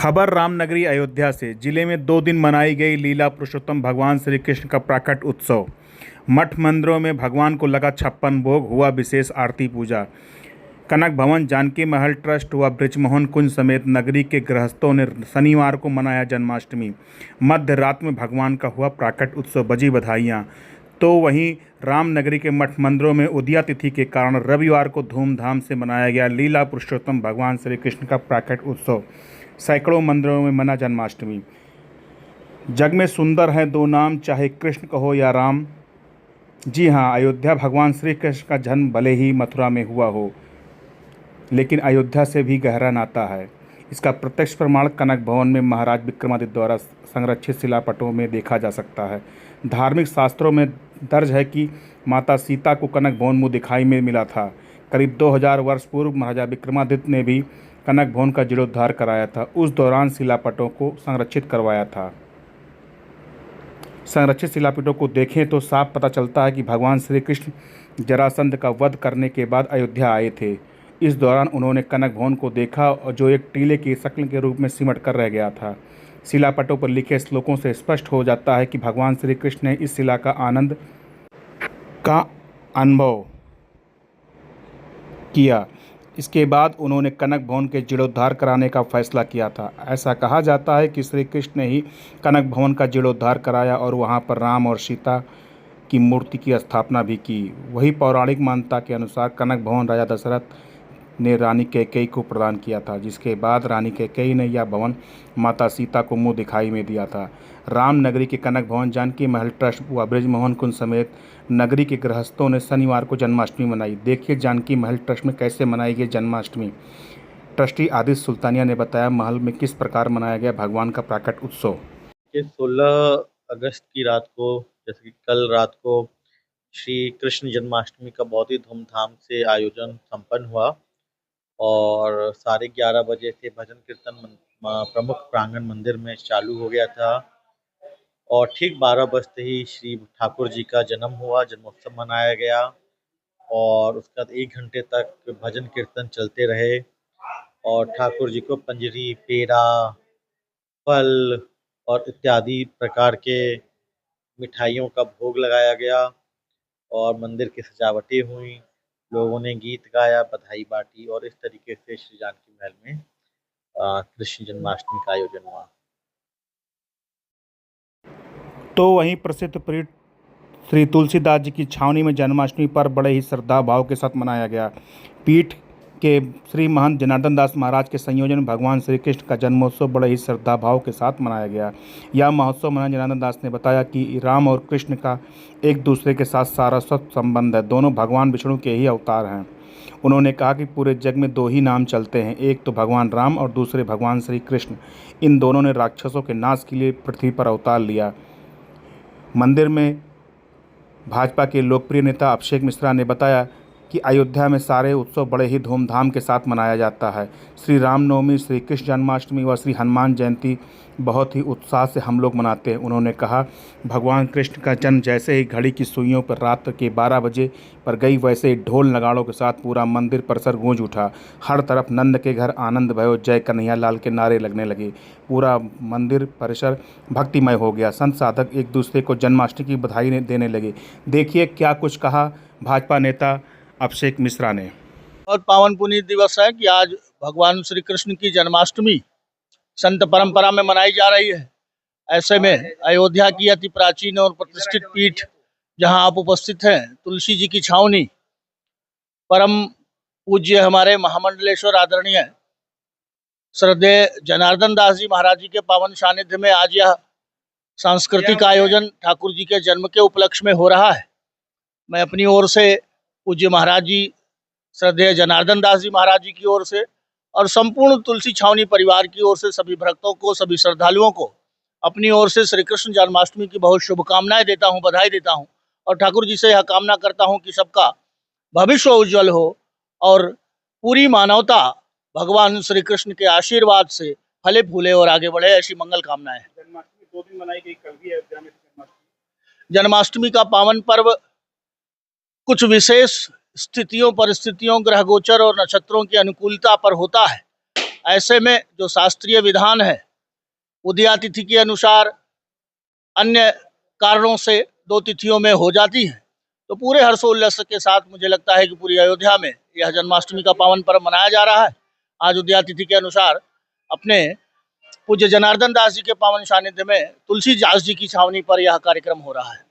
खबर रामनगरी अयोध्या से। जिले में 2 दिन मनाई गई लीला पुरुषोत्तम भगवान श्री कृष्ण का प्राकट उत्सव। मठ मंदिरों में भगवान को लगा 56 भोग, हुआ विशेष आरती पूजा। कनक भवन, जानकी महल ट्रस्ट व बृजमोहन कुंज समेत नगरी के गृहस्थों ने शनिवार को मनाया जन्माष्टमी। मध्य रात में भगवान का हुआ प्राकट उत्सव, बजी बधाइयाँ। तो वहीं रामनगरी के मठ मंदिरों में उदया तिथि के कारण रविवार को धूमधाम से मनाया गया लीला पुरुषोत्तम भगवान श्री कृष्ण का प्राकट उत्सव। सैकड़ों मंदिरों में मना जन्माष्टमी। जग में सुंदर हैं 2 नाम, चाहे कृष्ण कहो या राम। जी हाँ, अयोध्या भगवान श्री कृष्ण का जन्म भले ही मथुरा में हुआ हो, लेकिन अयोध्या से भी गहरा नाता है। इसका प्रत्यक्ष प्रमाण कनक भवन में महाराज विक्रमादित्य द्वारा संरक्षित शिलापटों में देखा जा सकता है। धार्मिक शास्त्रों में दर्ज है कि माता सीता को कनक भवन मुँह दिखाई में मिला था। करीब 2000 वर्ष पूर्व महाराजा विक्रमादित्य ने भी कनक भवन का जीर्णोद्धार कराया था। उस दौरान शिलापटों को संरक्षित करवाया था। संरक्षित शिलापटों को देखें तो साफ पता चलता है कि भगवान श्री कृष्ण जरासंध का वध करने के बाद अयोध्या आए थे। इस दौरान उन्होंने कनक भवन को देखा, और जो एक टीले की शक्ल के रूप में सिमट कर रह गया था। शिलापटों पर लिखे श्लोकों से स्पष्ट हो जाता है कि भगवान श्री कृष्ण ने इस शिला का आनंद का अनुभव किया। इसके बाद उन्होंने कनक भवन के जीर्णोद्धार कराने का फैसला किया था। ऐसा कहा जाता है कि श्री कृष्ण ने ही कनक भवन का जीर्णोद्धार कराया और वहां पर राम और सीता की मूर्ति की स्थापना भी की। वही पौराणिक मान्यता के अनुसार कनक भवन राजा दशरथ ने रानी कैकेयी को प्रदान किया था, जिसके बाद रानी कैकेयी ने यह भवन माता सीता को मुँह दिखाई में दिया था। रामनगरी के कनक भवन, जानकी महल ट्रस्ट व बृजमोहन कुंज समेत नगरी के गृहस्थों ने शनिवार को जन्माष्टमी मनाई। देखिए जानकी महल ट्रस्ट में कैसे मनाई गई जन्माष्टमी। ट्रस्टी आदित्य सुल्तानिया ने बताया महल में किस प्रकार मनाया गया भगवान का प्राकट उत्सव। 16 अगस्त की रात को, जैसे कि कल रात को, श्री कृष्ण जन्माष्टमी का बहुत ही धूमधाम से आयोजन संपन्न हुआ और 11:30 बजे से भजन कीर्तन प्रमुख प्रांगण मंदिर में चालू हो गया था और ठीक 12 बजते ही श्री ठाकुर जी का जन्म हुआ, जन्मोत्सव मनाया गया और उसके बाद 1 घंटे तक भजन कीर्तन चलते रहे और ठाकुर जी को पंजरी, पेड़ा, फल और इत्यादि प्रकार के मिठाइयों का भोग लगाया गया और मंदिर की सजावटें हुई, लोगों ने गीत गाया, बधाई बांटी और इस तरीके से श्री जानकी महल में कृष्ण जन्माष्टमी का आयोजन हुआ। तो वहीं प्रसिद्ध पीठ श्री तुलसीदास जी की छावनी में जन्माष्टमी पर बड़े ही श्रद्धा भाव के साथ मनाया गया। पीठ के श्री महंत जनार्दन दास महाराज के संयोजन में भगवान श्री कृष्ण का जन्मोत्सव बड़े ही श्रद्धा भाव के साथ मनाया गया। यह महोत्सव मनाया जनार्दन दास ने बताया कि राम और कृष्ण का एक दूसरे के साथ सारस्वत संबंध है। दोनों भगवान विष्णु के ही अवतार हैं। उन्होंने कहा कि पूरे जग में 2 ही नाम चलते हैं, एक तो भगवान राम और दूसरे भगवान श्री कृष्ण। इन दोनों ने राक्षसों के नाश के लिए पृथ्वी पर अवतार लिया। मंदिर में भाजपा के लोकप्रिय नेता अभिषेक मिश्रा ने बताया कि अयोध्या में सारे उत्सव बड़े ही धूमधाम के साथ मनाया जाता है। श्री रामनवमी, श्री कृष्ण जन्माष्टमी व श्री हनुमान जयंती बहुत ही उत्साह से हम लोग मनाते हैं। उन्होंने कहा, भगवान कृष्ण का जन्म जैसे ही घड़ी की सुइयों पर रात के 12 बजे पर गई, वैसे ही ढोल नगाड़ों के साथ पूरा मंदिर परिसर गूंज उठा। हर तरफ नंद के घर आनंद भयो, जय कन्हैया लाल के नारे लगने लगे। पूरा मंदिर परिसर भक्तिमय हो गया। संत साधक एक दूसरे को जन्माष्टमी की बधाई देने लगे। देखिए क्या कुछ कहा भाजपा नेता अभिषेक मिश्रा ने। बहुत पावन पुनीत दिवस है कि आज भगवान श्री कृष्ण की जन्माष्टमी संत परंपरा में मनाई जा रही है। ऐसे में अयोध्या की अति प्राचीन और प्रतिष्ठित पीठ जहां आप उपस्थित हैं, तुलसी जी की छावनी, परम पूज्य हमारे महामंडलेश्वर आदरणीय श्रद्धेय जनार्दन दास जी महाराज जी के पावन सानिध्य में आज यह सांस्कृतिक आयोजन ठाकुर जी के जन्म के उपलक्ष्य में हो रहा है। मैं अपनी ओर से पूज्य महाराज जी, श्रद्धेय जनार्दन दास जी महाराज जी की ओर से और संपूर्ण तुलसी छावनी परिवार की ओर से सभी भक्तों को, सभी श्रद्धालुओं को अपनी ओर से श्री कृष्ण जन्माष्टमी की बहुत शुभकामनाएं देता हूं, बधाई देता हूं और ठाकुर जी से यह कामना करता हूं कि सबका भविष्य उज्जवल हो और पूरी मानवता भगवान श्री कृष्ण के आशीर्वाद से फले फूले और आगे बढ़े, ऐसी मंगल कामनाएं। जन्माष्टमी 2 दिन मनाई गई, कल भी अयोध्या में जन्माष्टमी का पावन पर्व कुछ विशेष स्थितियों, परिस्थितियों, ग्रह गोचर और नक्षत्रों की अनुकूलता पर होता है। ऐसे में जो शास्त्रीय विधान है, उदयातिथि के अनुसार अन्य कारणों से 2 तिथियों में हो जाती है, तो पूरे हर्षोल्लास के साथ मुझे लगता है कि पूरी अयोध्या में यह जन्माष्टमी का पावन पर्व मनाया जा रहा है। आज उदयातिथि के अनुसार अपने पूज्य जनार्दन दास जी के पावन सानिध्य में तुलसीदास जी की छावनी पर यह कार्यक्रम हो रहा है।